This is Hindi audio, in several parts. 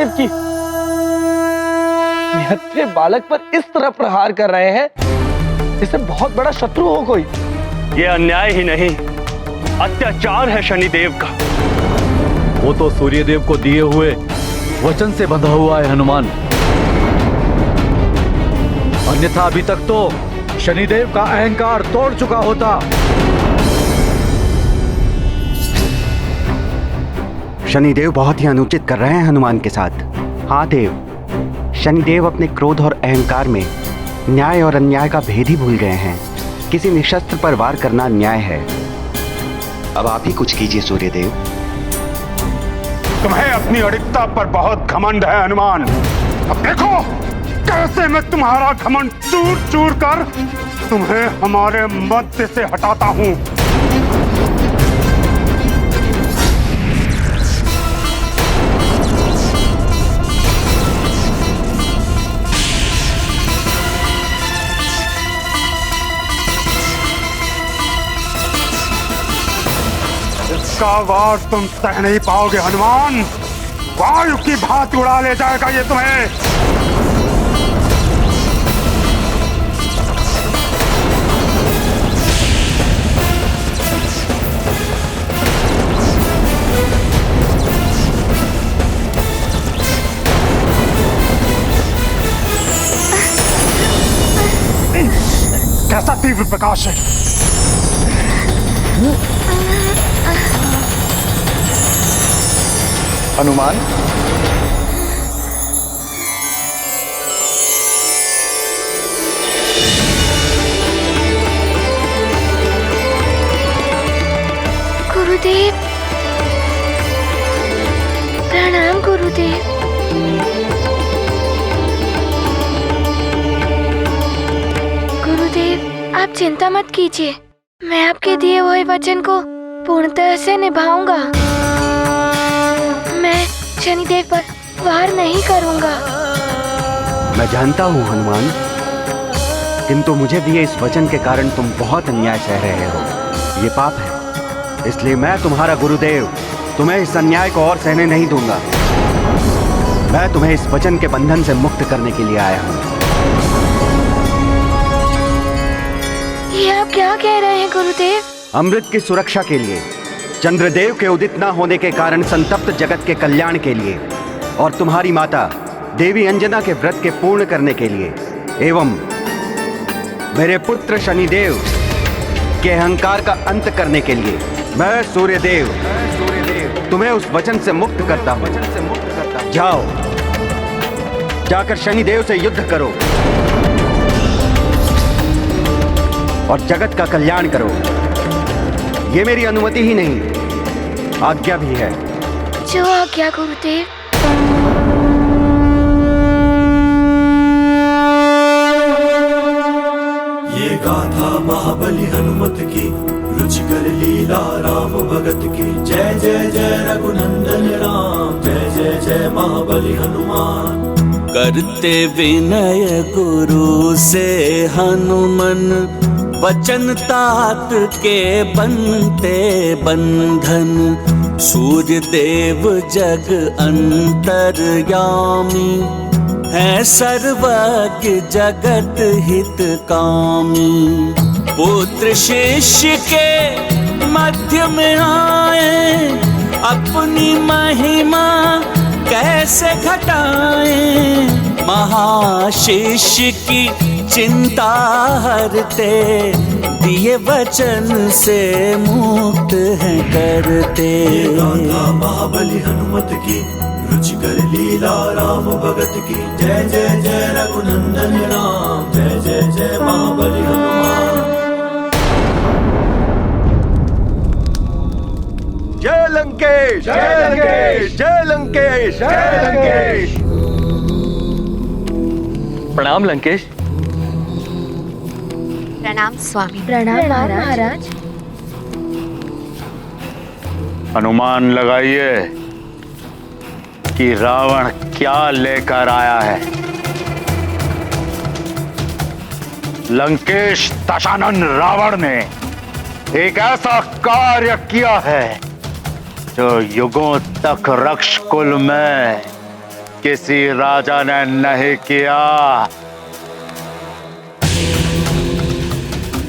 शनिदेव की। निहत्थे बालक पर इस तरह प्रहार कर रहे हैं जैसे बहुत बड़ा शत्रु हो कोई। ये अन्याय ही नहीं, अत्याचार है शनिदेव का। वो तो सूर्यदेव को दिए हुए वचन से बंधा हुआ है हनुमान, अन्यथा अभी तक तो शनिदेव का अहंकार तोड़ चुका होता। शनिदेव बहुत ही अनुचित कर रहे हैं हनुमान के साथ। हाँ देव, शनिदेव अपने क्रोध और अहंकार में न्याय और अन्याय का भेद ही भूल गए हैं। किसी निशस्त्र पर वार करना अन्याय है। अब आप ही कुछ कीजिए सूर्यदेव। तुम्हें अपनी अड़िकता पर बहुत घमंड है हनुमान। अब देखो कैसे मैं तुम्हारा घमंड चूर चूर कर तुम्हें हमारे मध्य से हटाता हूं। इसका वार तुम सह नहीं पाओगे हनुमान। वायु की भांति उड़ा ले जाएगा ये तुम्हें। कैसा तीव्र प्रकाश है। हनुमान, गुरुदेव, प्रणाम गुरुदेव। गुरुदेव, आप चिंता मत कीजिए, मैं आपके दिए हुए वचन को पूर्णतः से निभाऊंगा। मैं शनिदेव पर वार नहीं करूंगा। मैं जानता हूँ हनुमान, किंतु मुझे दिए इस वचन के कारण तुम बहुत अन्याय सह रहे हो। ये पाप है, इसलिए मैं तुम्हारा गुरुदेव तुम्हें इस अन्याय को और सहने नहीं दूंगा। मैं तुम्हें इस वचन के बंधन से मुक्त करने के लिए आया हूँ। ये आप क्या कह रहे हैं गुरुदेव? अमृत की सुरक्षा के लिए, चंद्रदेव के उदित न होने के कारण संतप्त जगत के कल्याण के लिए, और तुम्हारी माता देवी अंजना के व्रत के पूर्ण करने के लिए, एवं मेरे पुत्र शनिदेव के अहंकार का अंत करने के लिए, मैं सूर्यदेव तुम्हें उस वचन से मुक्त करता हूँ। जाओ, जाकर शनिदेव से युद्ध करो और जगत का कल्याण करो। ये मेरी अनुमति ही नहीं, आज्ञा भी है। जो आज्ञा गुरुदेव। ये गाथा महाबली हनुमत की, रुचिकर लीला राम भगत की। जय जय जय रघुनंदन राम, जय जय जय महाबली हनुमान। करते विनय गुरु से हनुमन, वचन तात के बनते बंधन। सूर्य देव जग अंतर्यामी, है सर्वज्ञ जगत हित कामी। पुत्र शिष्य के मध्य में आए, अपनी महिमा कैसे घटाएं। महाशिष्य की चिंता हरते, दिए वचन से मुक्त है करते। महाबली हनुमत की, रुचिकर लीला राम भगत की। जय जय जय रघुनंदन राम, जय जय जय महाबली हनुमान। जय लंकेश, जय लंकेश, जय लंकेश, जय लंकेश। प्रणाम लंकेश। प्रणाम स्वामी। प्रणाम महाराज। अनुमान लगाइए कि रावण क्या लेकर आया है। लंकेश दशानन रावण ने एक ऐसा कार्य किया है जो युगों तक रक्षकुल में किसी राजा ने नहीं किया।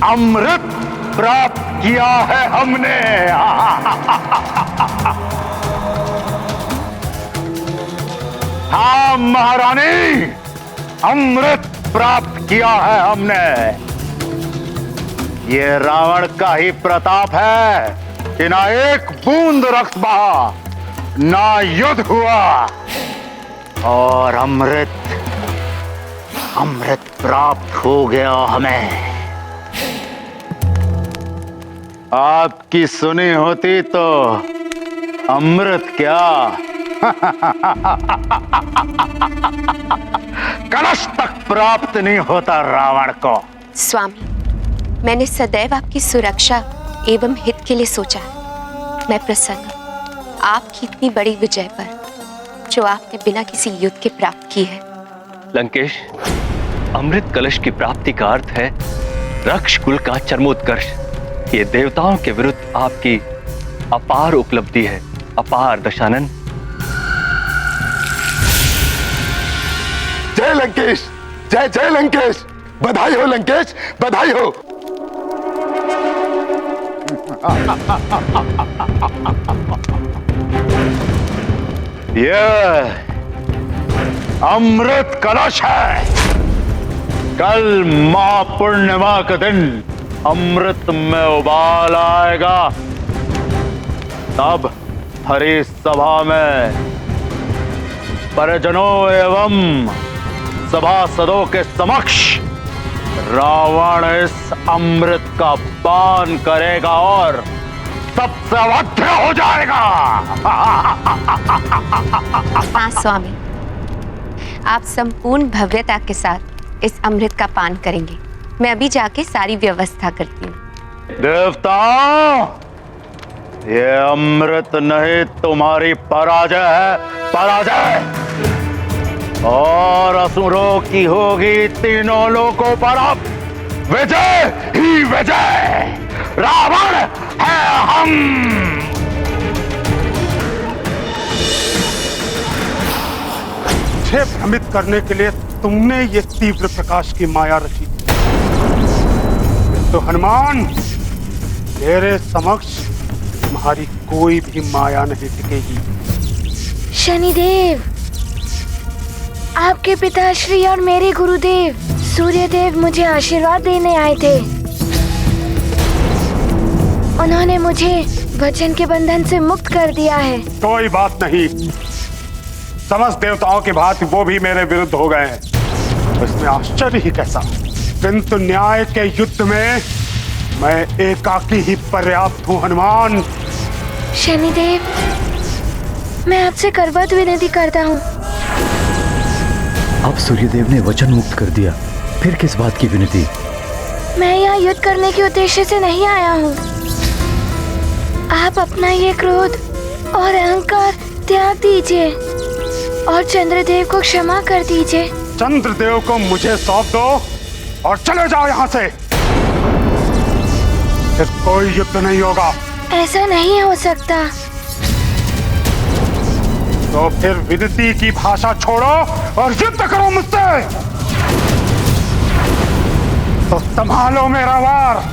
अमृत प्राप्त किया है हमने। हाँ महारानी, अमृत प्राप्त किया है हमने। ये रावण का ही प्रताप है कि ना एक बूंद रक्त बहा, ना युद्ध हुआ, और अमृत प्राप्त हो गया हमें। आपकी सुनी होती तो अमृत क्या कलश तक प्राप्त नहीं होता रावण को। स्वामी, मैंने सदैव आपकी सुरक्षा एवं हित के लिए सोचा। मैं प्रसन्न हूं आपकी इतनी बड़ी विजय पर, जो आपने बिना किसी युद्ध के प्राप्त की है। लंकेश, अमृत कलश की प्राप्ति का अर्थ है रक्ष कुल का चरमोत्कर्ष। ये देवताओं के विरुद्ध आपकी अपार उपलब्धि है। अपार दशानन। जय लंकेश, जय जय लंकेश, बधाई हो लंकेश, बधाई हो। यह अमृत कलश है। कल महापूर्णिमा के दिन अमृत में उबाल आएगा। तब हरि सभा में परिजनों एवं सभासदों के समक्ष रावण इस अमृत का पान करेगा और सबसे अवध्य हो जाएगा। हाँ स्वामी, आप संपूर्ण भव्यता के साथ इस अमृत का पान करेंगे। मैं अभी जाके सारी व्यवस्था करती हूँ। देवताओं, ये अमृत नहीं तुम्हारी पराजय है, पराजय। और असुरों की होगी तीनों लोकों पर अब विजय ही विजय। रावण है हम। मुझे भ्रमित करने के लिए तुमने ये तीव्र प्रकाश की माया रची। तो हनुमान, तेरे समक्ष तुम्हारी कोई भी माया नहीं टिकेगी। शनिदेव, आपके पिताश्री और मेरे गुरुदेव सूर्यदेव मुझे आशीर्वाद देने आए थे। उन्होंने मुझे वचन के बंधन से मुक्त कर दिया है। कोई बात नहीं, समस्त देवताओं की भांति वो भी मेरे विरुद्ध हो गए हैं। इसमें आश्चर्य ही कैसा। किंतु न्याय के युद्ध में मैं एकाकी ही पर्याप्त हूँ हनुमान। शनिदेव, मैं आपसे करवत विनती करता हूँ। अब सूर्यदेव ने वचन मुक्त कर दिया, फिर किस बात की विनती? मैं यहाँ युद्ध करने के उद्देश्य से नहीं आया हूँ। आप अपना ये क्रोध और अहंकार त्याग दीजिए और चंद्रदेव को क्षमा कर दीजिए। चंद्रदेव को मुझे सौंप दो और चले जाओ यहाँ से। फिर कोई युद्ध नहीं होगा। ऐसा नहीं हो सकता। तो फिर विनती की भाषा छोड़ो और युद्ध करो मुझसे। तो संभालो मेरा वार।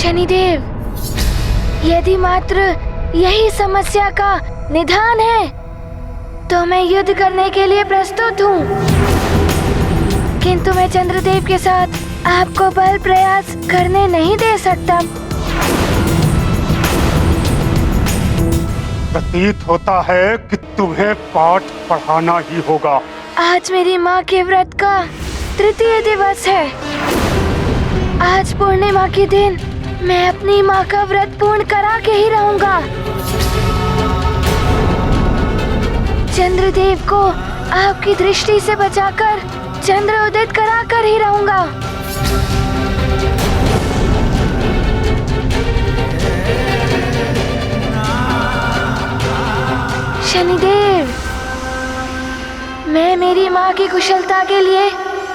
शनिदेव, यदि मात्र यही समस्या का निदान है तो मैं युद्ध करने के लिए प्रस्तुत हूँ। किंतु मैं चंद्रदेव के साथ आपको बल प्रयास करने नहीं दे सकता। प्रतीत होता है कि तुम्हें पाठ पढ़ाना ही होगा। आज मेरी माँ के व्रत का तृतीय दिवस है। आज पूर्णिमा के दिन मैं अपनी माँ का व्रत पूर्ण करा के ही रहूंगा। चंद्रदेव को आपकी दृष्टि से बचाकर चंद्र उदित कराकर ही रहूंगा। शनिदेव, मैं मेरी माँ की कुशलता के लिए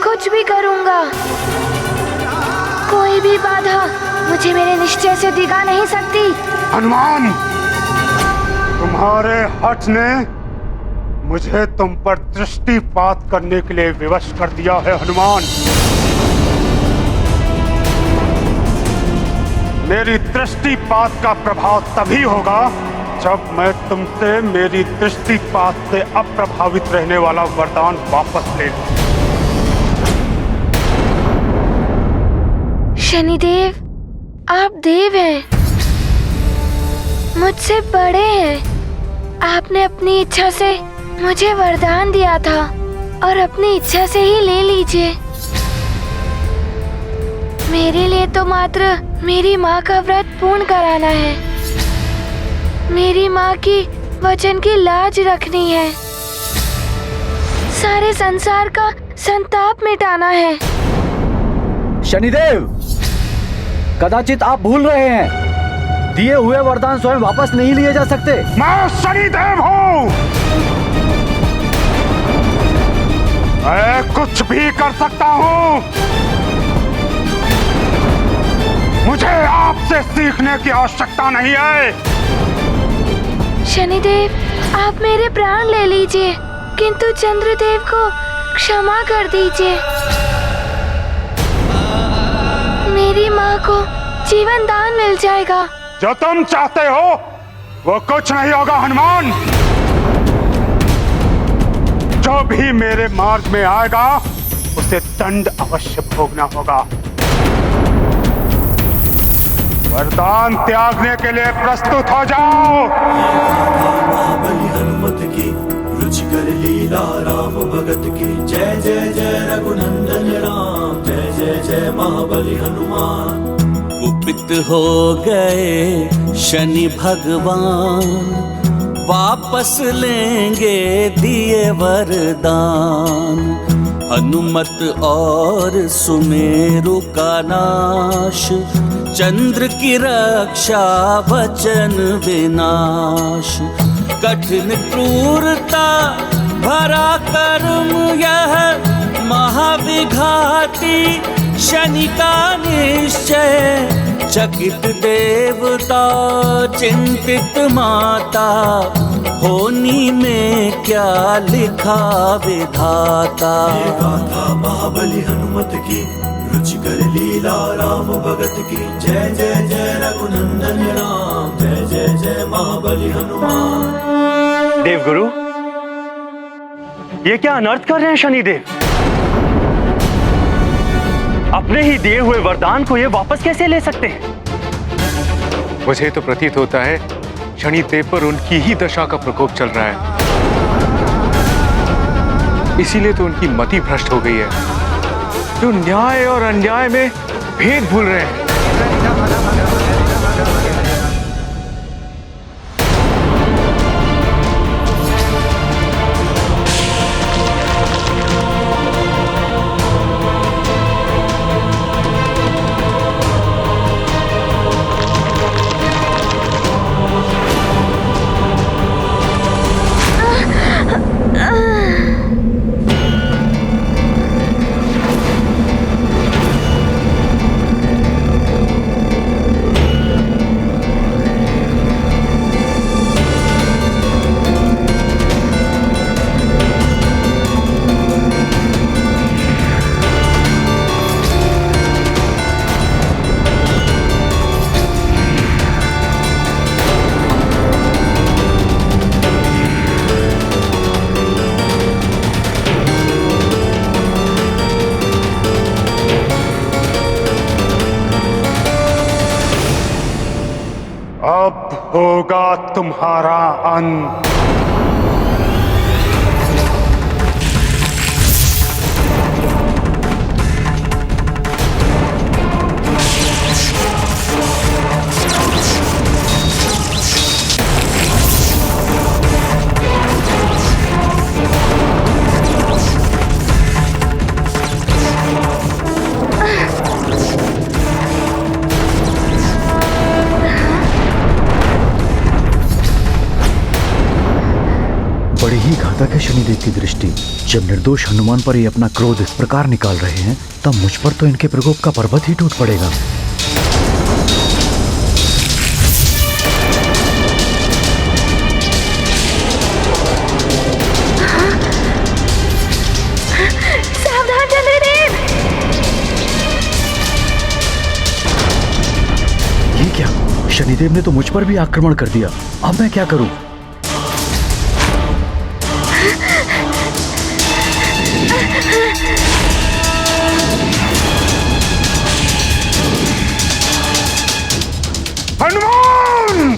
कुछ भी करूंगा। कोई भी बाधा मुझे मेरे निश्चय से डिगा नहीं सकती। हनुमान, तुम्हारे हठ ने मुझे तुम पर दृष्टिपात करने के लिए विवश कर दिया है। हनुमान, मेरी दृष्टिपात का प्रभाव तभी होगा जब मैं तुमसे मेरी दृष्टिपात से अप्रभावित रहने वाला वरदान वापस ले लूं। शनिदेव, आप देव हैं, मुझसे बड़े हैं। आपने अपनी इच्छा से मुझे वरदान दिया था और अपनी इच्छा से ही ले लीजिए। मेरे लिए तो मात्र मेरी माँ का व्रत पूर्ण कराना है, मेरी माँ की वचन की लाज रखनी है, सारे संसार का संताप मिटाना है। शनिदेव, कदाचित आप भूल रहे हैं, दिए हुए वरदान स्वयं वापस नहीं लिए जा सकते। मैं शनिदेव हूँ, मैं कुछ भी कर सकता हूँ। मुझे आपसे सीखने की आवश्यकता नहीं है। शनिदेव, आप मेरे प्राण ले लीजिए, किंतु चंद्रदेव को क्षमा कर दीजिए। मेरी माँ को जीवन दान मिल जाएगा। जो तुम चाहते हो वो कुछ नहीं होगा हनुमान। जो भी मेरे मार्ग में आएगा उसे दंड अवश्य भोगना होगा। वरदान त्यागने के लिए प्रस्तुत हो जाओ। महाबली हनुमत की रुचिकर लीला राम भगत की। जय जय जय रघुनंदन राम, जय जय जय महाबली हनुमान। कुपित हो गए शनि भगवान, वापस लेंगे दिए वरदान। हनुमत और सुमेरु का नाश, चंद्र की रक्षा वचन विनाश। कठिन क्रूरता भरा कर्म यह महाविघाती, शनि का निश्चय। चकित देवता चिंतित माता, होनी में क्या लिखा विधाता। गाथा महाबली हनुमत की रुचिकर लीला राम भगत की। जय जय जय रघुनंदन राम, जय जय जय महाबली हनुमान। देवगुरु, ये क्या अनर्थ कर रहे हैं शनिदेव? अपने ही दिए हुए वरदान को ये वापस कैसे ले सकते हैं? मुझे तो प्रतीत होता है शनिदेव पर उनकी ही दशा का प्रकोप चल रहा है, इसीलिए तो उनकी मति भ्रष्ट हो गई है। जो न्याय और अन्याय में भेद भूल रहे हैं। अब होगा तुम्हारा अंत। शनिदेव की दृष्टि जब निर्दोष हनुमान पर ये अपना क्रोध इस प्रकार निकाल रहे हैं, तब मुझ पर तो इनके प्रकोप का पर्वत ही टूट पड़ेगा। सावधान चंद्रदेव! ये क्या? शनिदेव ने तो मुझ पर भी आक्रमण कर दिया। अब मैं क्या करूं? हनुमान!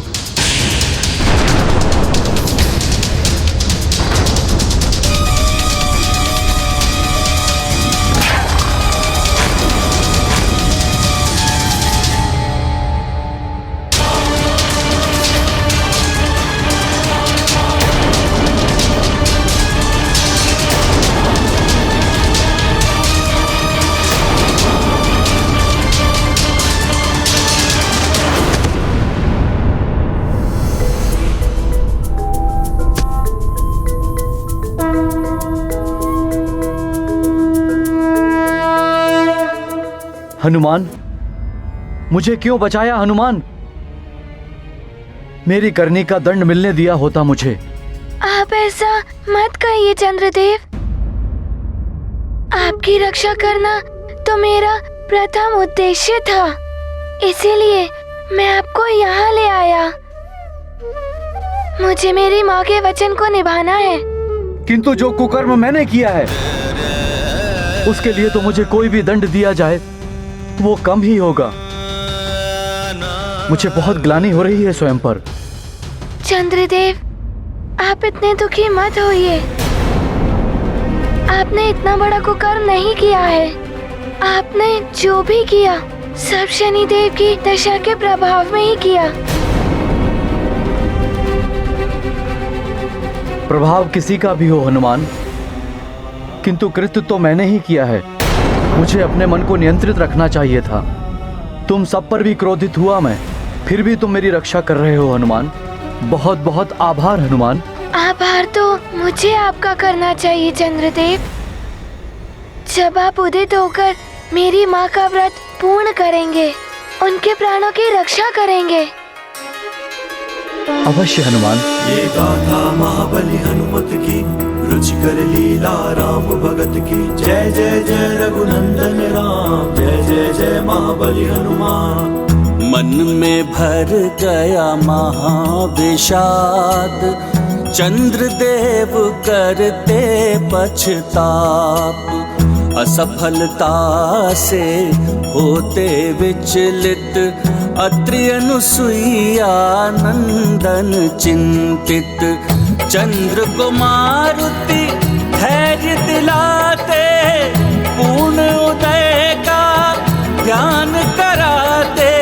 हनुमान, मुझे क्यों बचाया हनुमान? मेरी करनी का दंड मिलने दिया होता मुझे। आप ऐसा मत कहिए चंद्रदेव। आपकी रक्षा करना तो मेरा प्रथम उद्देश्य था, इसीलिए मैं आपको यहाँ ले आया। मुझे मेरी माँ के वचन को निभाना है। किंतु जो कुकर्म मैंने किया है, उसके लिए तो मुझे कोई भी दंड दिया जाए वो कम ही होगा। मुझे बहुत ग्लानि हो रही है स्वयं पर। चंद्रदेव, आप इतने दुखी मत होइए। आपने इतना बड़ा कुकर्म नहीं किया है। आपने जो भी किया सब शनिदेव की दशा के प्रभाव में ही किया। प्रभाव किसी का भी हो हनुमान, किंतु कृत्य तो मैंने ही किया है। मुझे अपने मन को नियंत्रित रखना चाहिए था। तुम सब पर भी क्रोधित हुआ मैं, फिर भी तुम मेरी रक्षा कर रहे हो हनुमान। बहुत बहुत आभार हनुमान। आभार तो मुझे आपका करना चाहिए चंद्रदेव। जब आप उदित होकर मेरी माँ का व्रत पूर्ण करेंगे, उनके प्राणों की रक्षा करेंगे। अवश्य हनुमान। ये गाथा महाबली हनुमत की, रुचिकर लीला राम भगत की। जय जय जय रघुनंदन राम, जय जय जय महाबली हनुमान। मन में भर गया महाविषाद, चंद्रदेव करते पछताप। असफलता से होते विचलित, अत्रि अनुसुईया नंदन चिंतित। चंद्र को मारुति धैर्य दिलाते, पूर्ण उदय का ध्यान कराते।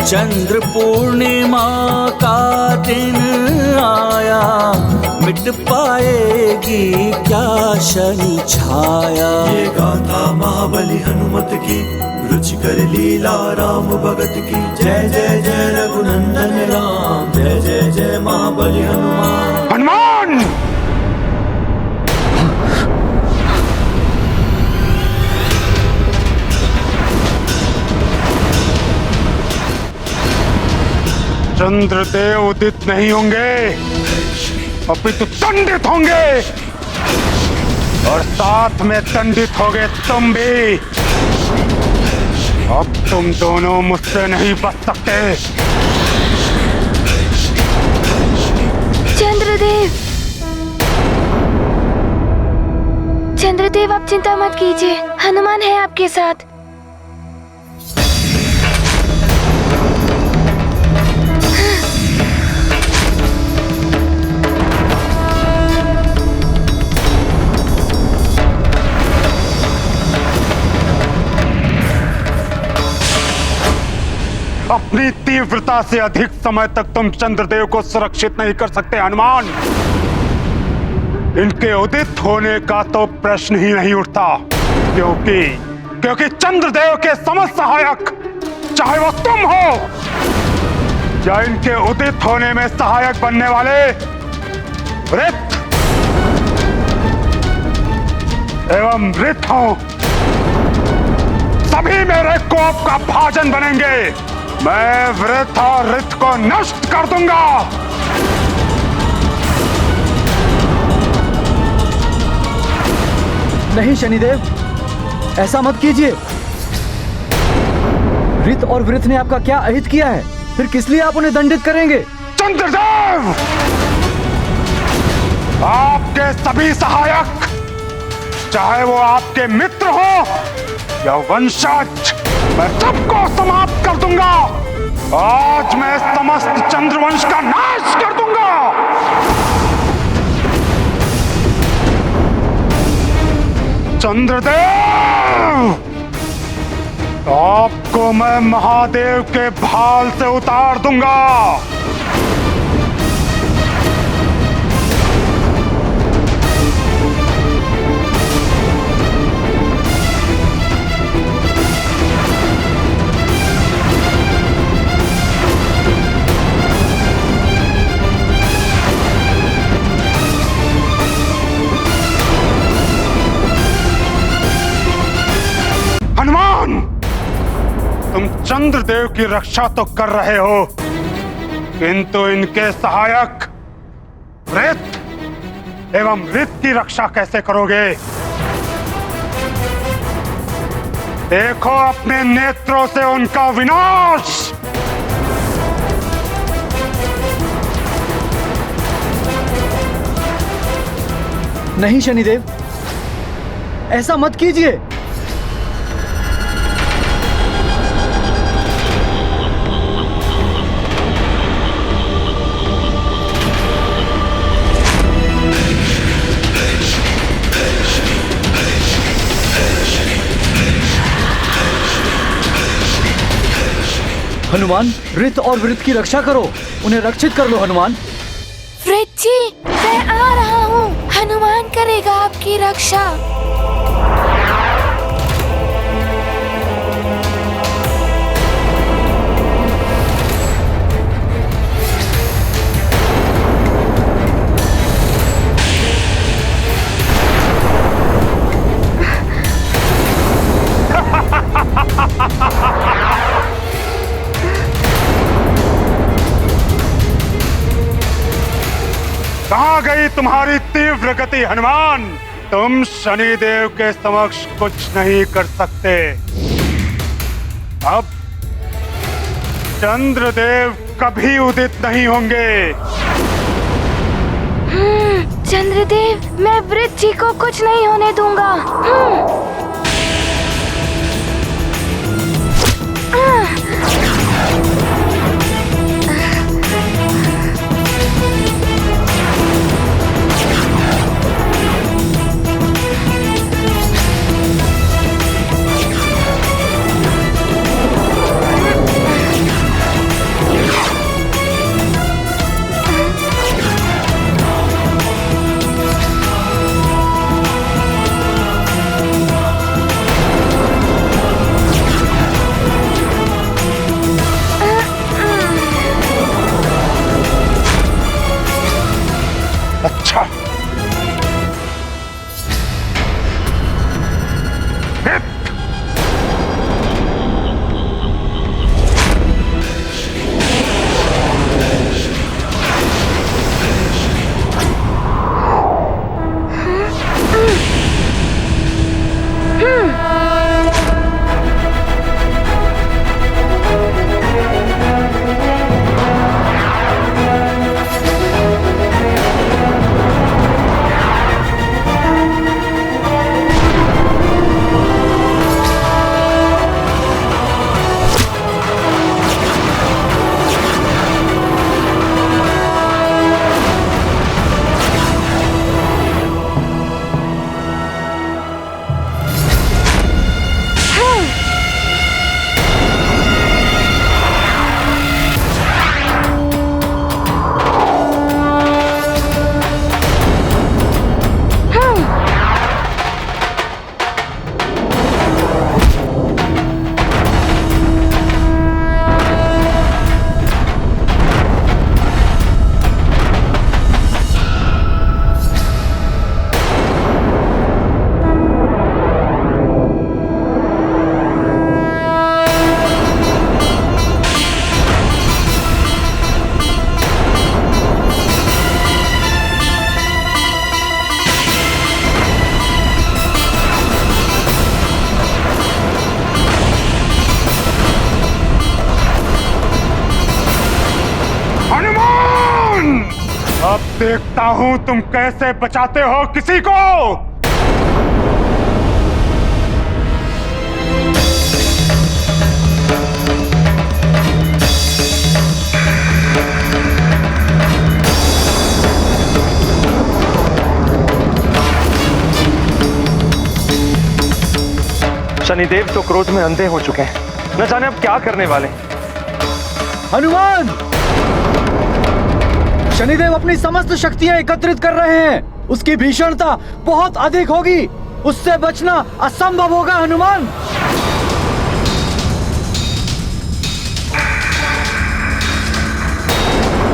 चंद्र पूर्णिमा का दिन आया, मिट पाएगी क्या शनि छाया। ये गाथा महाबली हनुमत की, रुचिकर लीला राम भगत की। जय जय जय रघुनंदन राम, जय जय जय महाबली हनुमान। हनुमान! चंद्रदेव उदित नहीं होंगे, अपितु दंडित होंगे, और साथ में दंडित होगे तुम भी। अब तुम दोनों मुझसे नहीं बच सकते। चंद्रदेव, चंद्रदेव आप चिंता मत कीजिए, हनुमान है आपके साथ। अपनी तीव्रता से अधिक समय तक तुम चंद्रदेव को सुरक्षित नहीं कर सकते हनुमान। इनके उदित होने का तो प्रश्न ही नहीं उठता, क्योंकि चंद्रदेव के समस्त सहायक, चाहे वो तुम हो या इनके उदित होने में सहायक बनने वाले वृत्त, एवं वृत्त हूं, सभी मेरे कोप का भाजन बनेंगे। मैं वृत्त और ऋत को नष्ट कर दूंगा। नहीं शनिदेव, ऐसा मत कीजिए। ऋत और वृत्त ने आपका क्या अहित किया है? फिर किस लिए आप उन्हें दंडित करेंगे? चंद्रदेव, आपके सभी सहायक, चाहे वो आपके मित्र हो या वंशज, मैं सबको समाप्त कर दूंगा। आज मैं समस्त चंद्रवंश का नाश कर दूंगा। चंद्रदेव, आपको मैं महादेव के भाल से उतार दूंगा। हनुमान, तुम चंद्रदेव की रक्षा तो कर रहे हो, किंतु इनके सहायक वृत्त एवं ऋत की रक्षा कैसे करोगे? देखो अपने नेत्रों से उनका विनाश। नहीं शनिदेव, ऐसा मत कीजिए। हनुमान, ऋत और वृत्त की रक्षा करो, उन्हें रक्षित कर लो। हनुमान, वृत्त जी, मैं आ रहा हूँ। हनुमान करेगा आपकी रक्षा। कहां गई तुम्हारी तीव्र गति हनुमान? तुम शनिदेव के समक्ष कुछ नहीं कर सकते। अब चंद्रदेव कभी उदित नहीं होंगे। चंद्रदेव, मैं वृत्त जी को कुछ नहीं होने दूंगा। देखता हूं तुम कैसे बचाते हो किसी को। शनिदेव तो क्रोध में अंधे हो चुके हैं, न जाने अब क्या करने वाले हैं। हनुमान, शनिदेव अपनी समस्त शक्तियां एकत्रित कर रहे हैं। उसकी भीषणता बहुत अधिक होगी, उससे बचना असंभव होगा हनुमान।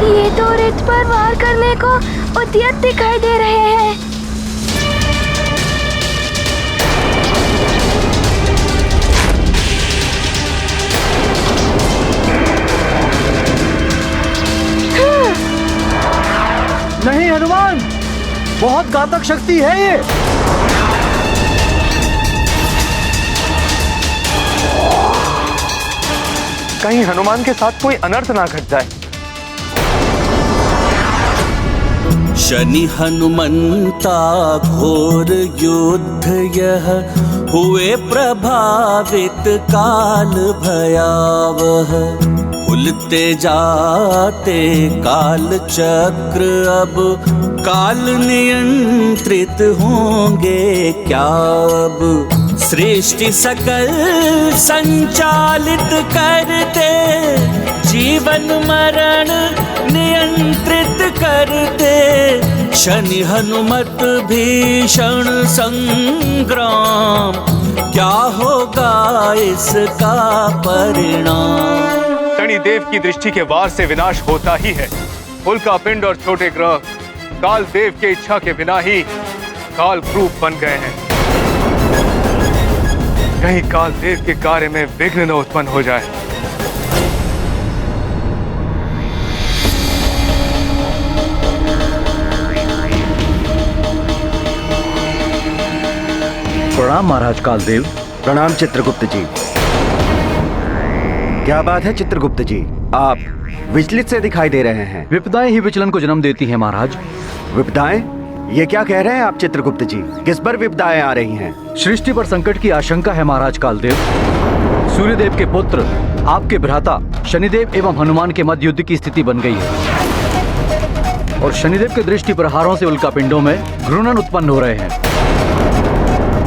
ये तो रित पर वार करने को उद्यत दिखाई दे रहे हैं। नहीं हनुमान, बहुत घातक शक्ति है ये। कहीं हनुमान के साथ कोई अनर्थ ना घट जाए। शनि हनुमंता घोर युद्ध यह हुए प्रभावित काल भयावह। भूलते जाते काल चक्र अब काल नियंत्रित होंगे क्या अब। सृष्टि सकल संचालित करते जीवन मरण नियंत्रित करते। शनि हनुमत भीषण संग्राम क्या होगा इसका परिणाम। शनिदेव की दृष्टि के वार से विनाश होता ही है। उल्का पिंड और छोटे ग्रह काल देव के इच्छा के बिना ही काल क्रूप बन गए हैं। कहीं काल देव के कार्य में विघ्न न उत्पन्न हो जाए। प्रणाम महाराज कालदेव। प्रणाम चित्रगुप्त जी। क्या बात है चित्रगुप्त जी, आप विचलित से दिखाई दे रहे हैं। विपदाएं ही विचलन को जन्म देती हैं महाराज। विपदाएं? ये क्या कह रहे हैं आप चित्रगुप्त जी? किस पर विपदाएं आ रही हैं? सृष्टि पर संकट की आशंका है महाराज कालदेव। सूर्यदेव के पुत्र आपके भ्राता शनिदेव एवं हनुमान के मध्य युद्ध की स्थिति बन गई है और शनिदेव के दृष्टि प्रहारों से उल्कापिंडों में घूर्णन उत्पन्न हो रहे हैं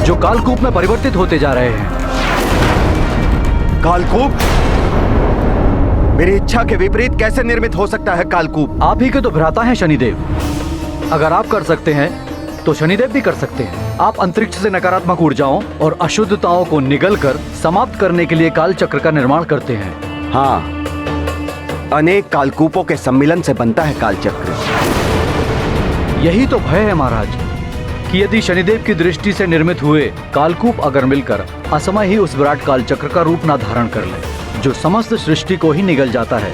जो कालकूप में परिवर्तित होते जा रहे हैं। कालकूप? मेरी इच्छा के विपरीत कैसे निर्मित हो सकता है कालकूप? आप ही के तो भ्राता हैं शनिदेव। अगर आप कर सकते हैं तो शनिदेव भी कर सकते हैं। आप अंतरिक्ष से नकारात्मक ऊर्जाओं और अशुद्धताओं को निगलकर समाप्त करने के लिए काल चक्र का निर्माण करते हैं। हाँ, अनेक कालकूपों के सम्मिलन से बनता है काल चक्र। यही तो भय है महाराज कि यदि शनिदेव की दृष्टि से निर्मित हुए कालकूप अगर मिलकर असमय ही उस विराट काल चक्र का रूप न धारण कर ले जो समस्त सृष्टि को ही निगल जाता है।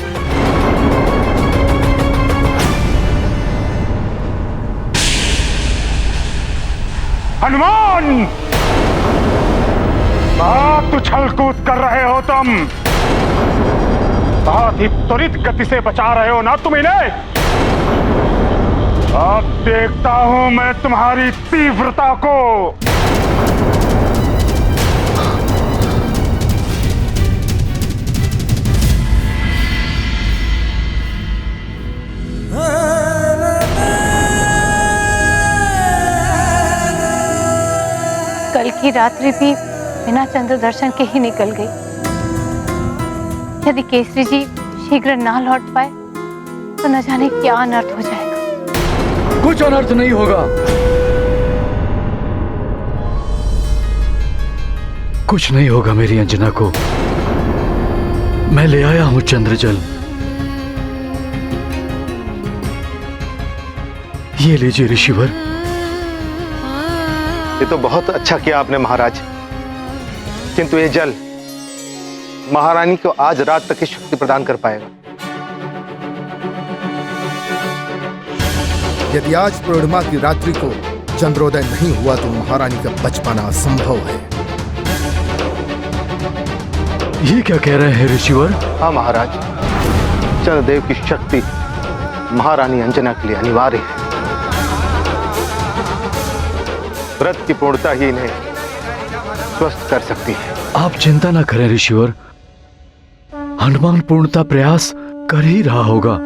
हनुमान, बहुत उछल कूद कर रहे हो तुम। बहुत ही त्वरित गति से बचा रहे हो ना तुम इन्हें। अब देखता हूं मैं तुम्हारी तीव्रता को। कल की रात्रि भी बिना चंद्र दर्शन के ही निकल गई। यदि केसरी जी शीघ्र ना लौट पाए तो न जाने क्या अनर्थ हो जाएगा। कुछ अनर्थ नहीं होगा। कुछ नहीं होगा मेरी अंजना को। मैं ले आया हूं चंद्रजल। ये लीजिए ऋषिवर। ये तो बहुत अच्छा किया आपने महाराज, किंतु ये जल महारानी को आज रात तक की शक्ति प्रदान कर पाएगा। यदि आज पूर्णिमा की रात्रि को चंद्रोदय नहीं हुआ तो महारानी का बच पाना असंभव है। ये क्या कह रहे हैं ऋषिवर? हाँ महाराज, चंद्रदेव की शक्ति महारानी अंजना के लिए अनिवार्य है। व्रत की पूर्णता ही इन्हें स्वस्थ कर सकती है। आप चिंता न करें ऋषिवर, हनुमान पूर्णता प्रयास कर ही रहा होगा।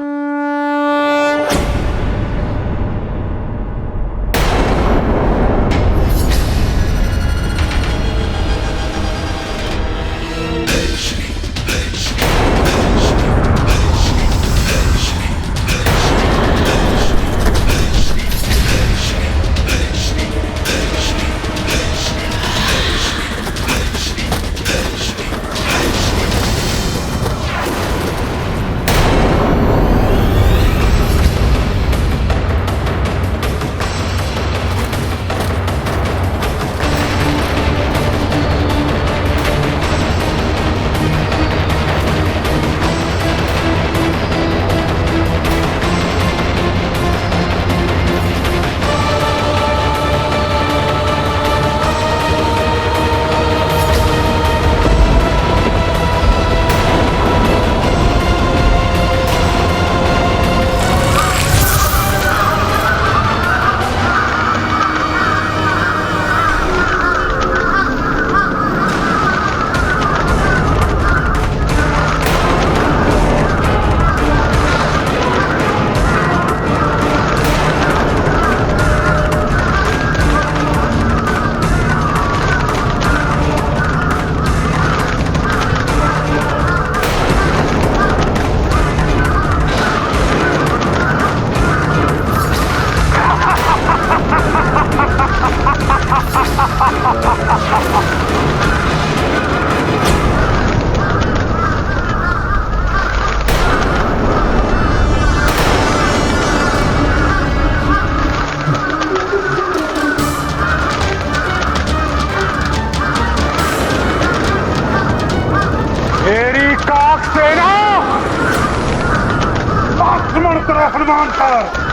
हनुमान पर।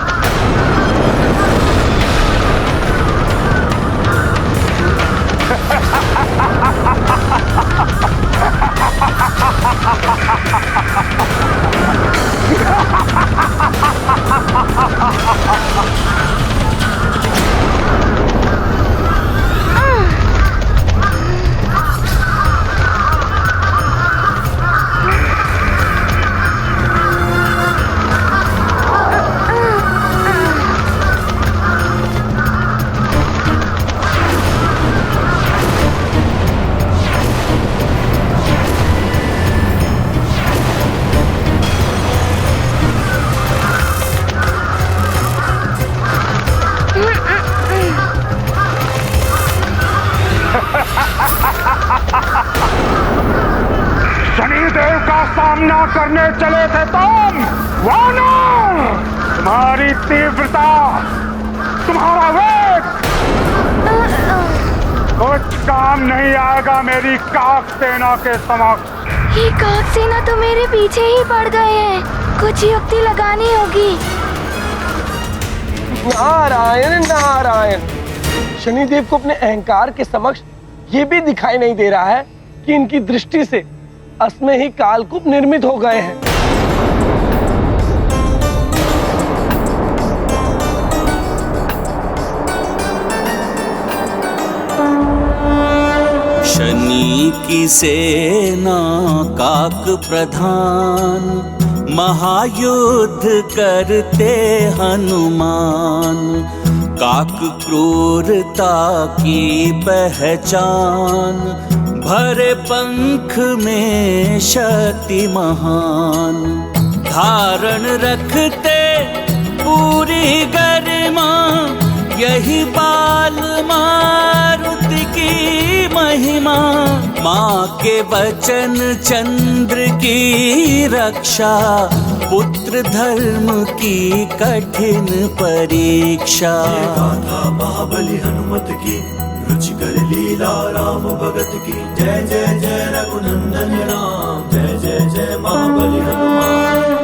शनिदेव का सामना करने चले थे तुम वानर। तुम्हारी तीव्रता, तुम्हारा वेग कुछ काम नहीं आएगा मेरी काक सेना के समक्ष। ये काक सेना तो मेरे पीछे ही पड़ गए हैं, कुछ युक्ति लगानी होगी। नारायण नारायण। शनिदेव को अपने अहंकार के समक्ष ये भी दिखाई नहीं दे रहा है कि इनकी दृष्टि से असमय ही कालकूप निर्मित हो गए हैं। शनि की सेना काक प्रधान, महायुद्ध करते हनुमान। काक क्रूरता की पहचान, भरे पंख में शक्ति महान। धारण रखते पूरी गरिमा, यही बाल मारुति की महिमा। माँ के वचन चंद्र की रक्षा, पुत्र धर्म की कठिन परीक्षा। गाथा महाबली हनुमत की, रुचिकर लीला राम भगत की। जय जय जय रघुनंदन राम, जय जय जय महाबली हनुमान।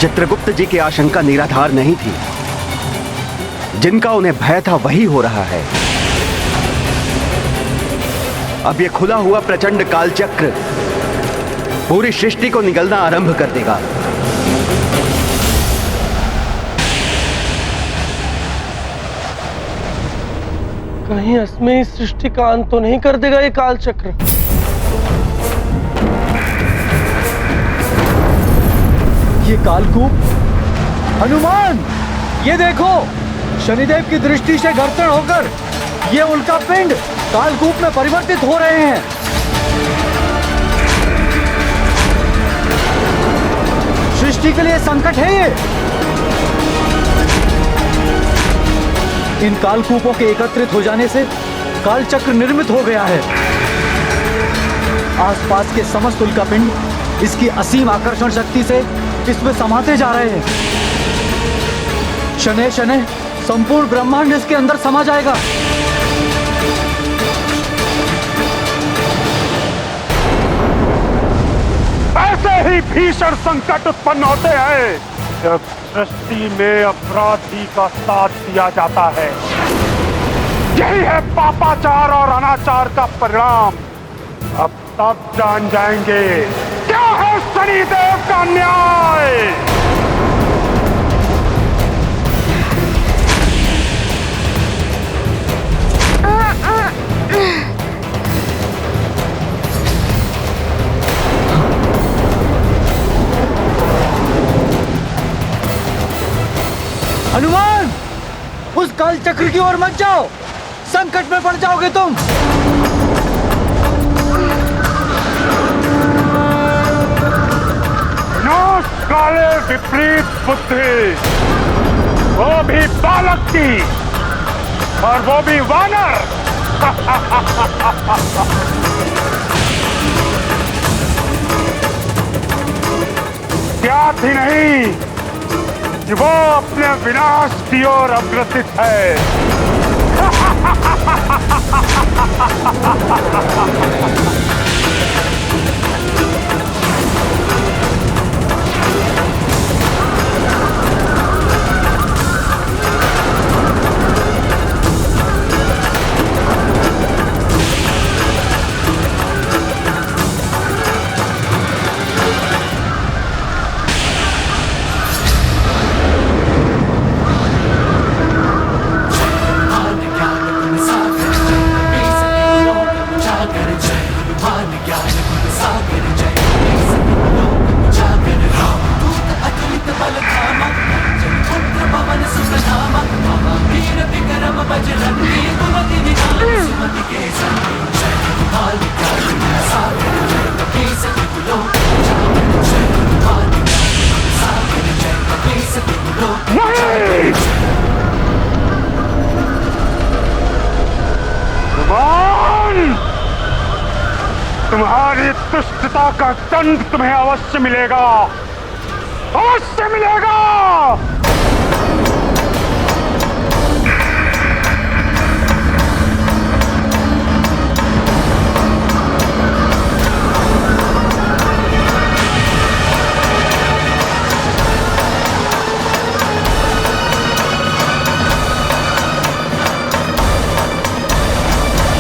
चित्रगुप्त जी की आशंका निराधार नहीं थी। जिनका उन्हें भय था वही हो रहा है। अब यह खुला हुआ प्रचंड कालचक्र पूरी सृष्टि को निगलना आरंभ कर देगा। कहीं असमय इस सृष्टि का अंत तो नहीं कर देगा ये कालचक्र। ये कालकूप, हनुमान, ये देखो, शनिदेव की दृष्टि से घर्षण होकर ये उल्का पिंड कालकूप में परिवर्तित हो रहे हैं। सृष्टि के लिए संकट है ये। इन कालकूपों के एकत्रित हो जाने से कालचक्र निर्मित हो गया है। आसपास के समस्त उल्कापिंड इसकी असीम आकर्षण शक्ति से इसमें समाते जा रहे हैं। शनैः शनैः संपूर्ण ब्रह्मांड इसके अंदर समा जाएगा। ऐसे ही भीषण संकट उत्पन्न होते हैं जब सृष्टि में अपराधी का साथ दिया जाता है। यही है पापाचार और अनाचार का परिणाम। अब तब जान जाएंगे क्या है शनिदेव का न्याय। हनुमान, उस काल चक्र की ओर मत जाओ, संकट में पड़ जाओगे तुम। नाश काले विपरीत बुद्धि, वो भी बालक की, और वो भी वानर। ज्ञात ही नहीं कि वो अपने विनाश की ओर अग्रसित है। तुम्हारी दुष्टता का दंड तुम्हें अवश्य मिलेगा, अवश्य मिलेगा।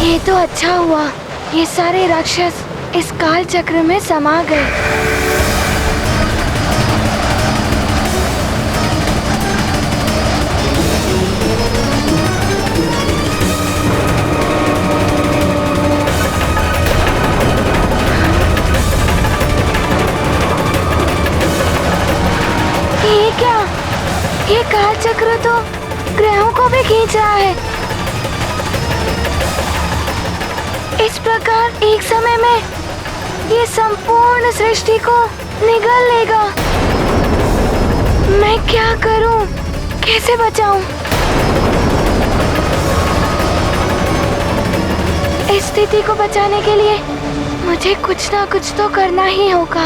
ये तो अच्छा हुआ, ये सारे राक्षस इस काल चक्र में समा गए। ये क्या? ये काल चक्र तो ग्रहों को भी खींच रहा है। इस प्रकार एक समय में ये संपूर्ण सृष्टि को निगल लेगा। मैं क्या करूं? कैसे बचाऊं? इस स्थिति को बचाने के लिए मुझे कुछ ना कुछ तो करना ही होगा।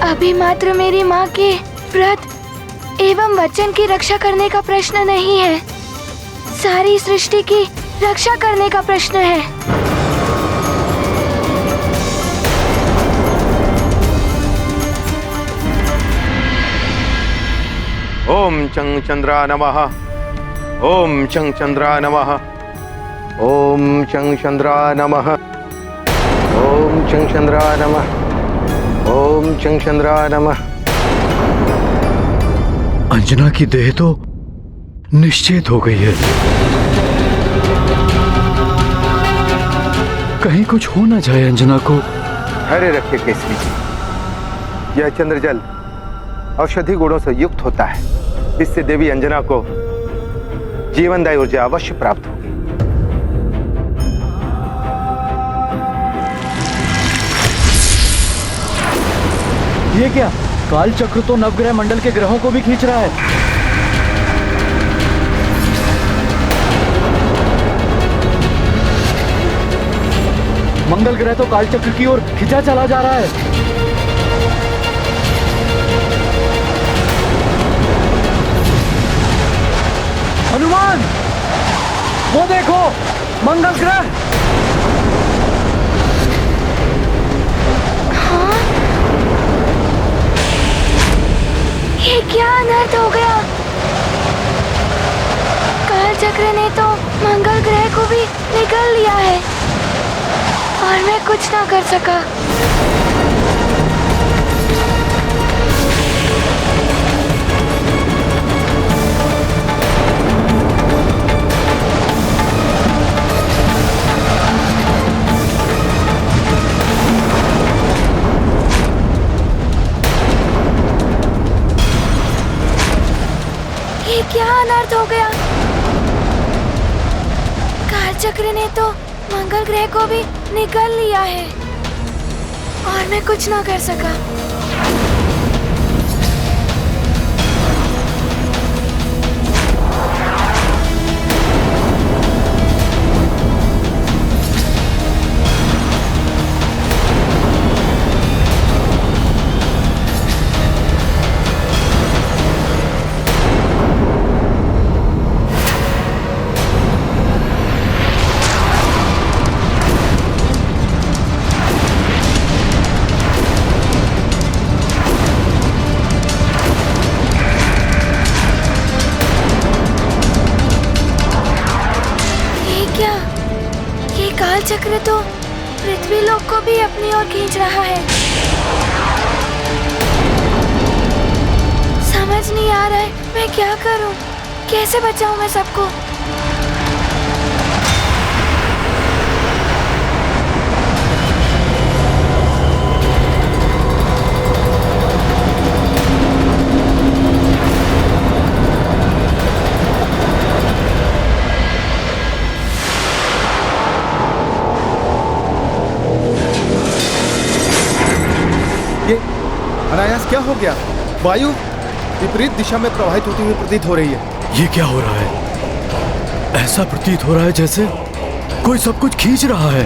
अभी मात्र मेरी माँ के व्रत एवं वचन की रक्षा करने का प्रश्न नहीं है, सारी सृष्टि की रक्षा करने का प्रश्न है। चं चंद्रा नमः। ओम चं चंद्रा नमः। ओम चं चंद्रा नमः। ओम चं चंद्रा नमः। ओम चं चंद्रा नमः। अंजना की देह तो निश्चित हो गई है। कहीं कुछ हो ना जाए अंजना को। धैर्य रखिए केसरी जी, यह चंद्रजल औषधि गुणों से युक्त होता है। इससे देवी अंजना को जीवनदायी ऊर्जा अवश्य प्राप्त होगी। ये क्या? काल चक्र तो नवग्रह मंडल के ग्रहों को भी खींच रहा है। मंगल ग्रह तो काल चक्र की ओर खिंचा चला जा रहा है। हनुमान, वो देखो, मंगल ग्रह। ये क्या अनर्थ हो गया? काल चक्र ने तो मंगल ग्रह को भी निगल लिया है और मैं कुछ ना कर सका। ये क्या अनर्थ हो गया? काल चक्र ने तो मंगल ग्रह को भी निगल लिया है और मैं कुछ ना कर सका। चक्र तो पृथ्वी लोक को भी अपनी ओर खींच रहा है। समझ नहीं आ रहा है मैं क्या करूं, कैसे बचाऊं मैं सबको। अनायास क्या हो गया? वायु विपरीत दिशा में प्रवाहित होती हुई प्रतीत हो रही है। ये क्या हो रहा है? ऐसा प्रतीत हो रहा है जैसे कोई सब कुछ खींच रहा है।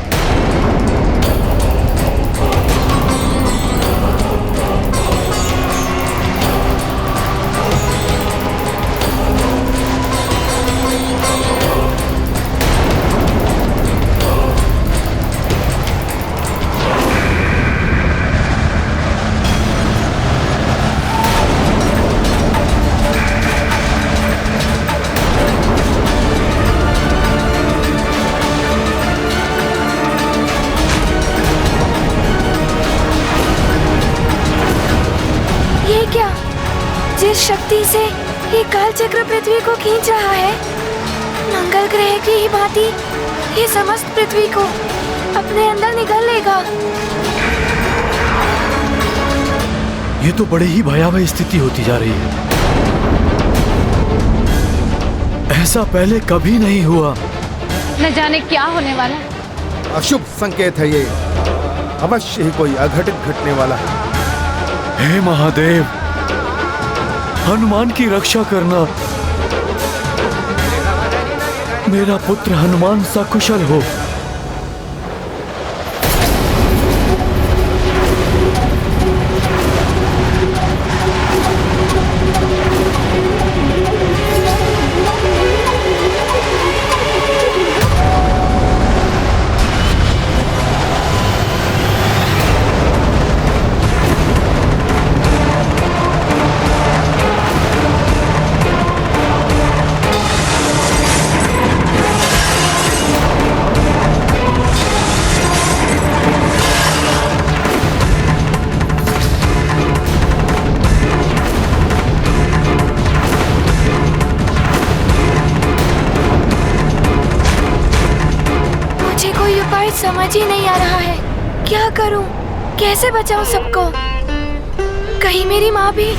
जिस शक्ति से ये काल चक्र पृथ्वी को खींच रहा है, मंगल ग्रह की ही भांति ये समस्त पृथ्वी को अपने अंदर निगल लेगा। ये तो बड़ी ही भयावह स्थिति होती जा रही है। ऐसा पहले कभी नहीं हुआ। न जाने क्या होने वाला। अशुभ संकेत है ये, अवश्य ही कोई अघटित घटने वाला है। हे महादेव, हनुमान की रक्षा करना। मेरा पुत्र हनुमान सकुशल हो। समझ ही नहीं आ रहा है, क्या करूं, कैसे बचाऊं सबको? कहीं मेरी माँ भी।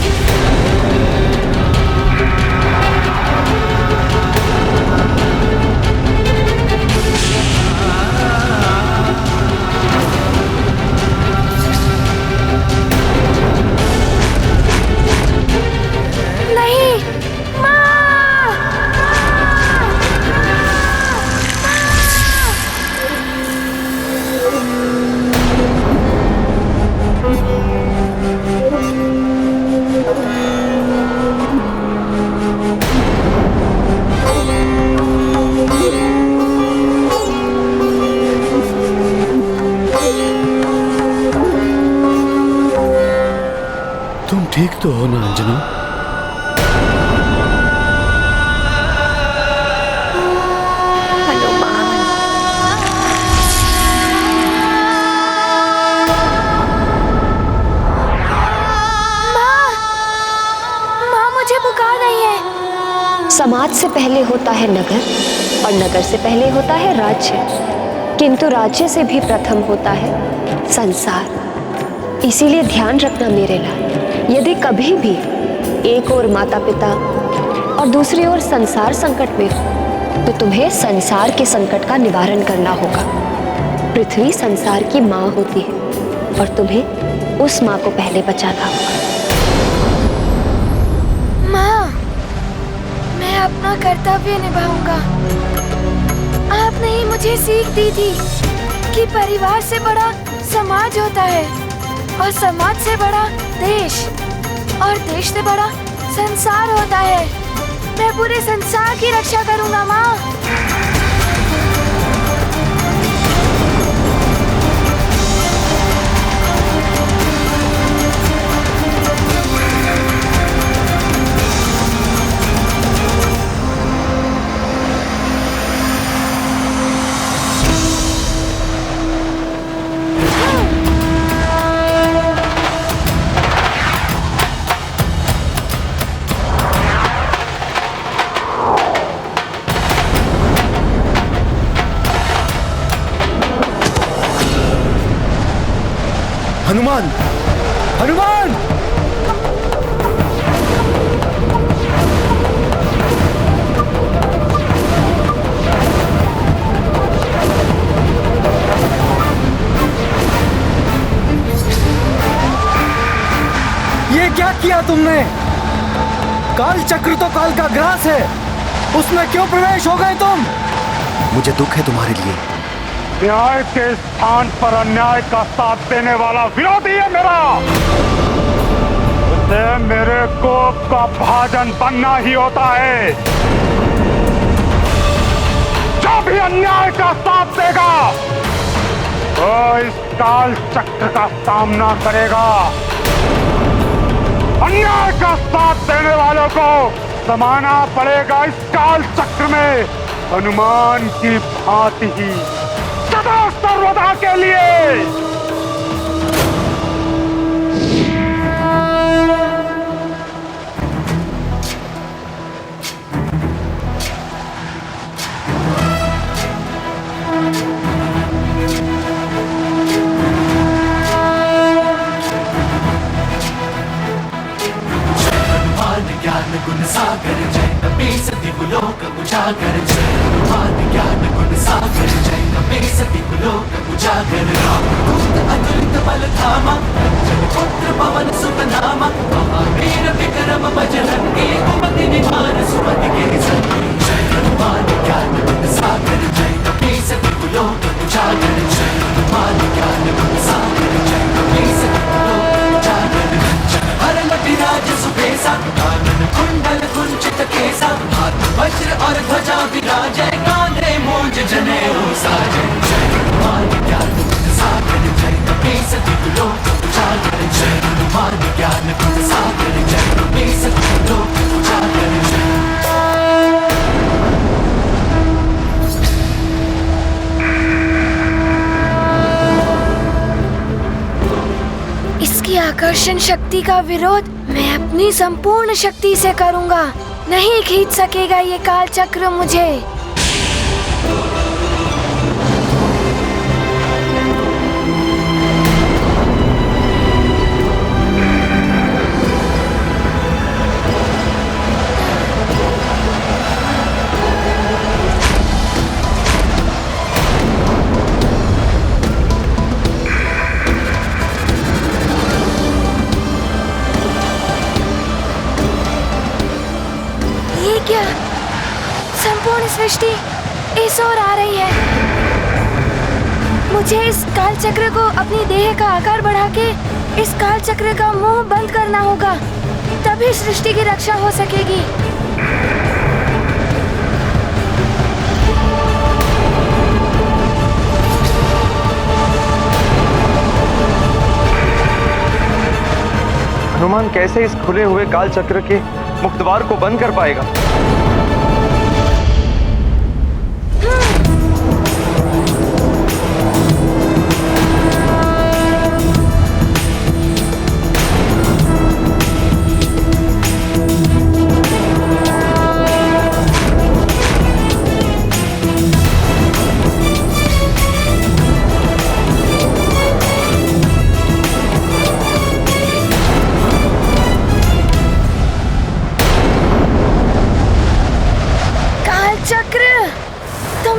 ठीक तो हो ना अंजना? माँ मुझे पुकार रही है। समाज से पहले होता है नगर और नगर से पहले होता है राज्य, किंतु राज्य से भी प्रथम होता है संसार। इसीलिए ध्यान रखना मेरे लाल, यदि कभी भी एक ओर माता पिता और दूसरी ओर संसार संकट में हो तो तुम्हें संसार के संकट का निवारण करना होगा। पृथ्वी संसार की माँ होती है और तुम्हें उस माँ को पहले बचाना होगा। माँ, मैं अपना कर्तव्य निभाऊंगा। आपने ही मुझे सीख दी थी कि परिवार से बड़ा समाज होता है और समाज से बड़ा देश और देश से बड़ा संसार होता है। मैं पूरे संसार की रक्षा करूंगा माँ। हनुमान! हनुमान! ये क्या किया तुमने? काल चक्र तो काल का ग्रास है, उसमें क्यों प्रवेश हो गए तुम? मुझे दुख है तुम्हारे लिए। न्याय के स्थान पर अन्याय का साथ देने वाला विरोधी है मेरा। उसे मेरे कोप का भाजन बनना ही होता है। जो भी अन्याय का साथ देगा वो इस काल चक्र का सामना करेगा। अन्याय का साथ देने वालों को समाना पड़ेगा इस काल चक्र में हनुमान की भांति ही सदा सर्वदा के लिए। ज्ञान गुण सागर जय कपीस दिवलोक उजागर जय हनुमान ज्ञान गुण सागर जय कपीस दिवलोक उजागर रामदूत अतुलित बल धामा जन पुत्र पवन सुत नामा महावीर विक्रम बजरंगी कुमति निवार सुमति के संगी जय हनुमान ज्ञान गुण सागर जय कपीस दिवलोक उजागर जय हनुमान ज्ञान गुण सागर जय कपीस दिवलोक उजागर हरण विराज सुबेसा कानन कुंडल कुंचित केसा हाथ वज्र और ध्वजा विराजै कांधे मूंज जनेऊ साजै जय हनुमान ज्ञान गुण सागर जय कपीस दिवलोक उजागर जय हनुमान ज्ञान गुण सागर जय कपीस दिवलोक उजागर जय। इसकी आकर्षण शक्ति का विरोध मैं अपनी संपूर्ण शक्ति से करूंगा। नहीं खींच सकेगा ये काल चक्र मुझे। सृष्टि इस ओर आ रही है। मुझे इस काल चक्र को अपनी देह का आकार बढ़ा के इस काल चक्र का मुंह बंद करना होगा, तभी सृष्टि की रक्षा हो सकेगी। हनुमान कैसे इस खुले हुए काल चक्र के मुक्त द्वार को बंद कर पाएगा?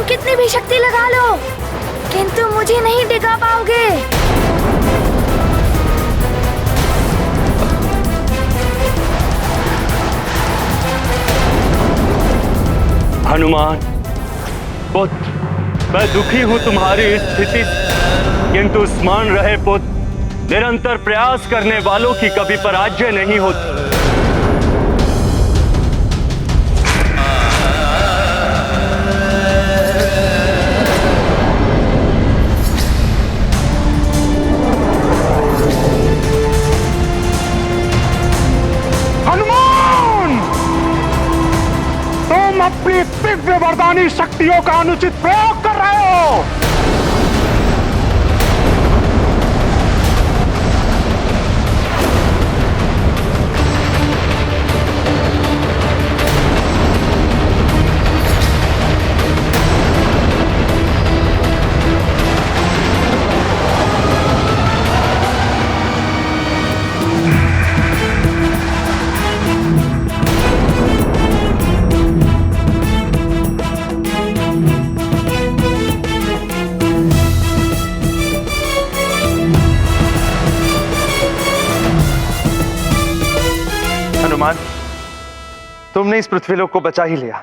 कितनी भी शक्ति लगा लो, किंतु मुझे नहीं डिगा पाओगे। हनुमान पुत्र, मैं दुखी हूं तुम्हारी इस स्थिति, किंतु स्मरण रहे पुत्र, निरंतर प्रयास करने वालों की कभी पराजय नहीं होती। अपनी दिव्य वरदानी शक्तियों का अनुचित प्रयोग कर रहे हो। हनुमान, तुमने इस पृथ्वीलोक को बचा ही लिया।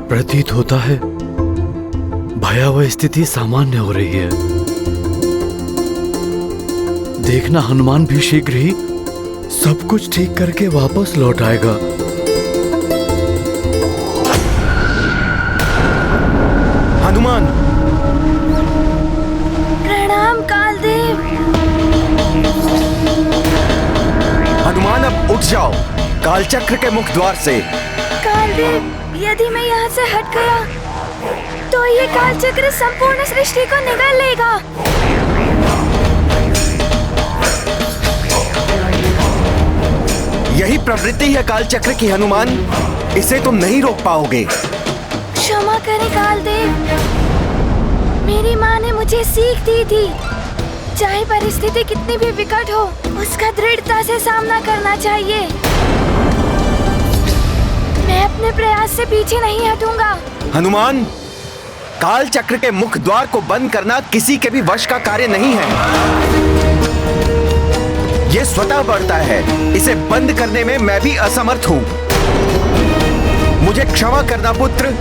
प्रतीत होता है भयावह स्थिति सामान्य हो रही है। देखना हनुमान भी शीघ्र ही सब कुछ ठीक करके वापस लौट आएगा। हनुमान, प्रणाम कालदेव। हनुमान अब उठ जाओ कालचक्र के मुख द्वार से। कालदेव, यदि मैं यहाँ से हट गया तो ये कालचक्र संपूर्ण सृष्टि को निगल लेगा। यही प्रवृत्ति है कालचक्र की हनुमान, इसे तुम नहीं रोक पाओगे। क्षमा करें कालदेव, मेरी माँ ने मुझे सीख दी थी, चाहे परिस्थिति कितनी भी विकट हो, उसका दृढ़ता से सामना करना चाहिए। मैं अपने प्रयास से पीछे नहीं हटूंगा। हनुमान, काल चक्र के मुख द्वार को बंद करना किसी के भी वश का कार्य नहीं है। यह स्वतः बढ़ता है, इसे बंद करने में मैं भी असमर्थ हूं। मुझे क्षमा करना पुत्र।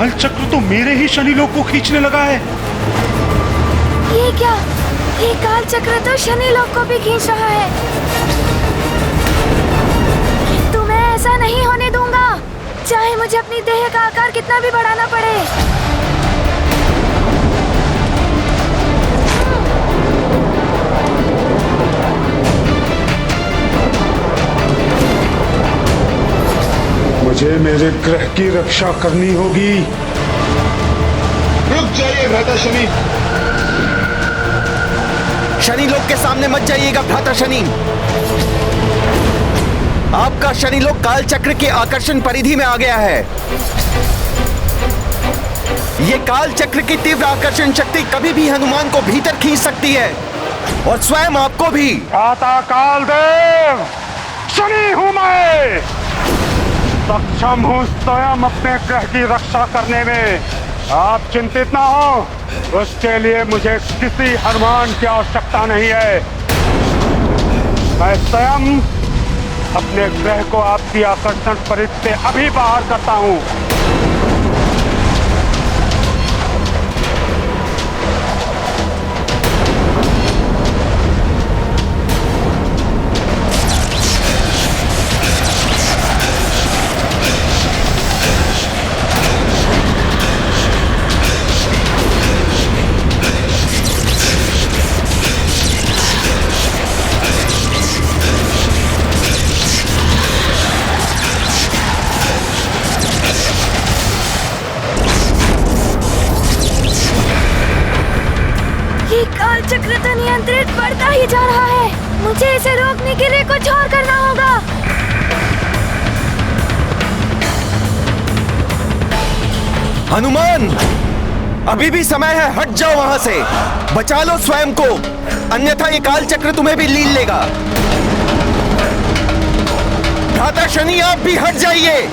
काल चक्र तो मेरे ही शनि लोक को खींचने लगा है। ये क्या? ये काल चक्र तो शनि लोक को भी खींच रहा है। किंतु मैं ऐसा नहीं होने दूंगा, चाहे मुझे अपनी देह का आकार कितना भी बढ़ाना पड़े। मुझे मेरे ग्रह की रक्षा करनी होगी। रुक जाइए भ्राता शनि। शनि लोक के सामने मत जाइएगा भ्राता शनि। आपका शनि लोक काल चक्र के आकर्षण परिधि में आ गया है। ये काल चक्र की तीव्र आकर्षण शक्ति कभी भी हनुमान को भीतर खींच सकती है और स्वयं आपको भी। प्रातः काल देव, शनि हूं मैं, सक्षम हूं स्वयं अपने ग्रह की रक्षा करने में। आप चिंतित ना हो, उसके लिए मुझे किसी हनुमान की आवश्यकता नहीं है। मैं स्वयं अपने ग्रह को आपकी आकर्षण परिधि से अभी बाहर करता हूं। चक्र तो नियंत्रित बढ़ता ही जा रहा है। मुझे इसे रोकने के लिए कुछ और करना होगा। हनुमान, अभी भी समय है, हट जाओ वहां से। बचा लो स्वयं को, अन्यथा ये काल चक्र तुम्हें भी लील लेगा। भ्राता शनि, आप भी हट जाइए।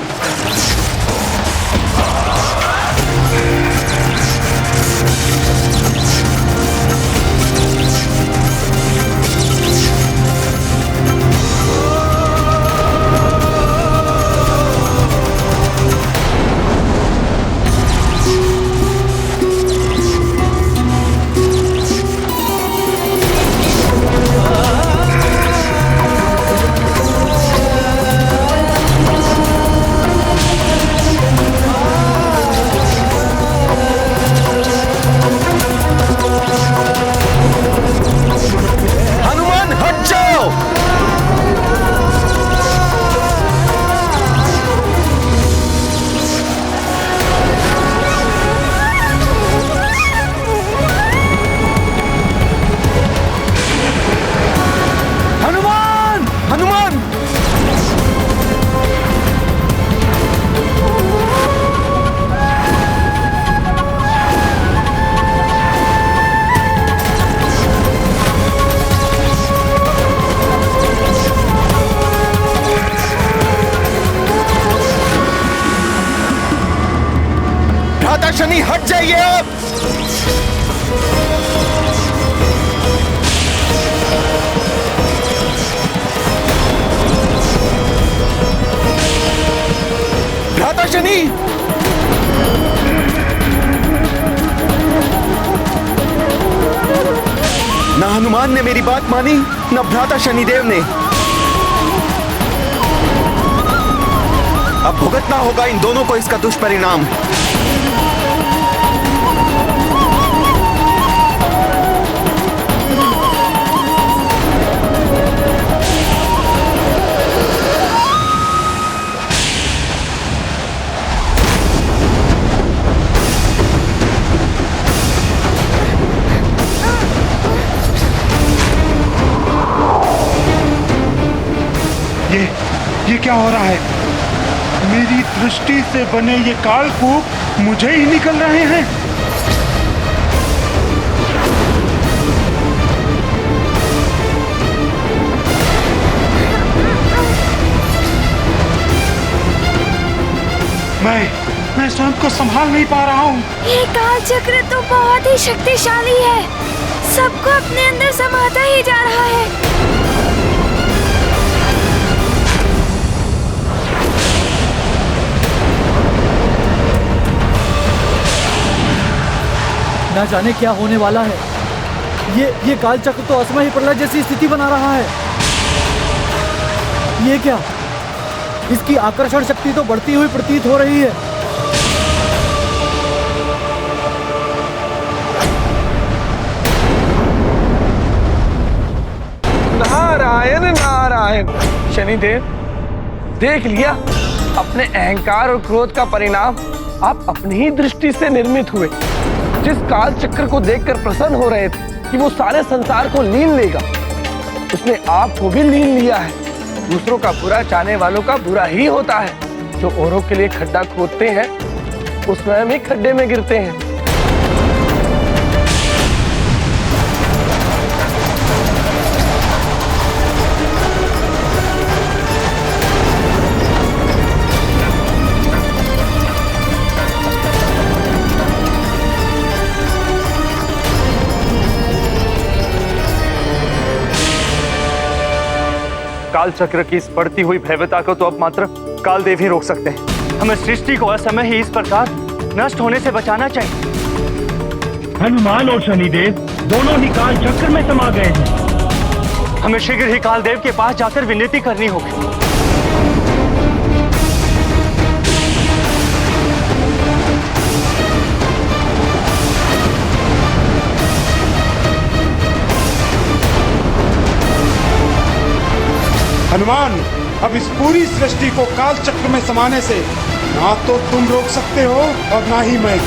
शनि, हट जाइए आप। भ्राता शनि, ना हनुमान ने मेरी बात मानी, न भ्राता शनिदेव ने। अब भुगतना होगा इन दोनों को इसका दुष्परिणाम। ये क्या हो रहा है? मेरी दृष्टि से बने ये कालकूप मुझे ही निकल रहे हैं। मैं स्वयं को संभाल नहीं पा रहा हूँ। ये काल चक्र तो बहुत ही शक्तिशाली है, सबको अपने अंदर समाता ही जा रहा है। ना जाने क्या होने वाला है। ये काल चक्र तो असमय प्रलय जैसी स्थिति बना रहा है। ये क्या? इसकी आकर्षण शक्ति तो बढ़ती हुई प्रतीत हो रही है। नारायण नारायण। शनिदेव, देख लिया, अपने अहंकार और क्रोध का परिणाम आप अपनी ही दृष्टि से निर्मित हुए। जिस काल चक्र को देखकर प्रसन्न हो रहे थे कि वो सारे संसार को लीन लेगा, उसने आपको भी लीन लिया है। दूसरों का बुरा चाहने वालों का बुरा ही होता है। जो औरों के लिए खड्डा खोदते हैं, वो स्वयं ही खड्डे में गिरते हैं। काल चक्र की इस बढ़ती हुई भयवता को तो अब मात्र काल देव ही रोक सकते हैं। हमें सृष्टि को असमय ही इस प्रकार नष्ट होने से बचाना चाहिए। हनुमान और शनिदेव दोनों ही काल चक्र में समा गए हैं। हमें शीघ्र ही काल देव के पास जाकर विनती करनी होगी। हनुमान, अब इस पूरी सृष्टि को काल चक्र में समाने से ना तो तुम रोक सकते हो और ना ही मैं।